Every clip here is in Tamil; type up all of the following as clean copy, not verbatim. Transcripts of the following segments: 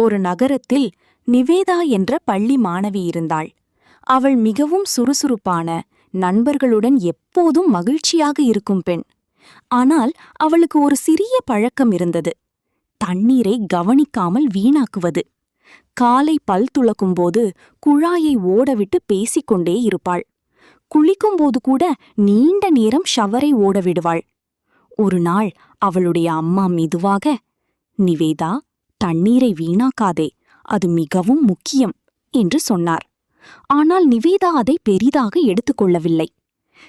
ஒரு நகரத்தில் நிவேதா என்ற பள்ளி மாணவி இருந்தாள். அவள் மிகவும் சுறுசுறுப்பான, நண்பர்களுடன் எப்போதும் மகிழ்ச்சியாக இருக்கும் பெண். ஆனால் அவளுக்கு ஒரு சிறிய பழக்கம் இருந்தது. தண்ணீரை கவனிக்காமல் வீணாக்குவது. காலை பல் துலக்கும்போது குழாயை ஓடவிட்டு பேசிக்கொண்டே இருப்பாள். குளிக்கும்போது கூட நீண்ட நேரம் ஷவரை ஓடவிடுவாள். ஒரு நாள் அவளுடைய அம்மா மெதுவாக, "நிவேதா, தண்ணீரை வீணாக்காதே, அது மிகவும் முக்கியம்" என்று சொன்னார். ஆனால் நிவேதா அதை பெரிதாக எடுத்துக்கொள்ளவில்லை.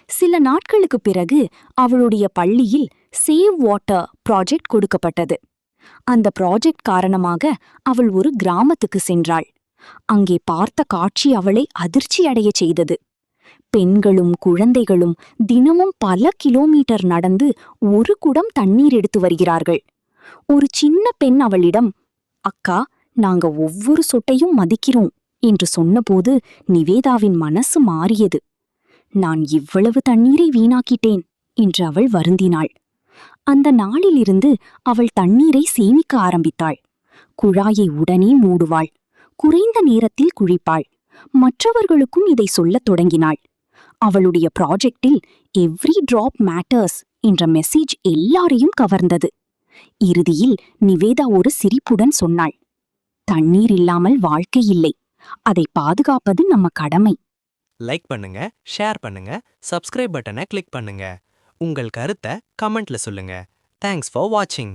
சில நாட்களுக்குப் பிறகு அவளுடைய பள்ளியில் சேவ் வாட்டர் ப்ராஜெக்ட் கொடுக்கப்பட்டது. அந்த ப்ராஜெக்ட் காரணமாக அவள் ஒரு கிராமத்துக்கு சென்றாள். அங்கே பார்த்த காட்சி அவளை அதிர்ச்சியடையச் செய்தது. பெண்களும் குழந்தைகளும் தினமும் பல கிலோமீட்டர் நடந்து ஒரு குடம் தண்ணீர் எடுத்து வருகிறார்கள். ஒரு சின்ன பெண் அவளிடம், "அக்கா, நாங்க ஒவ்வொரு சொட்டையும் மதிக்கிறோம்" என்று சொன்னபோது நிவேதாவின் மனசு மாறியது. "நான் இவ்வளவு தண்ணீரை வீணாக்கிட்டேன்" என்று அவள் வருந்தினாள். அந்த நாளிலிருந்து அவள் தண்ணீரை சேமிக்க ஆரம்பித்தாள். குழாயை உடனே மூடுவாள். குறைந்த நேரத்தில் குளிப்பாள். மற்றவர்களுக்கும் இதை சொல்லத் தொடங்கினாள். அவளுடைய ப்ராஜெக்டில் "எவ்ரி டிராப் மேட்டர்ஸ்" என்ற மெசேஜ் எல்லாரையும் கவர்ந்தது. இறுதியில் நிவேதா ஒரு சிரிப்புடன் சொன்னாள், "தண்ணீர் இல்லாமல் வாழ்க்கை இல்லை. அதை பாதுகாப்பது நம்ம கடமை." லைக் பண்ணுங்க, ஷேர் பண்ணுங்க, சப்ஸ்கிரைப் பட்டனை கிளிக் பண்ணுங்க. உங்கள் கருத்தை கமெண்ட்ல சொல்லுங்க. தேங்க்ஸ் ஃபார் வாட்சிங்.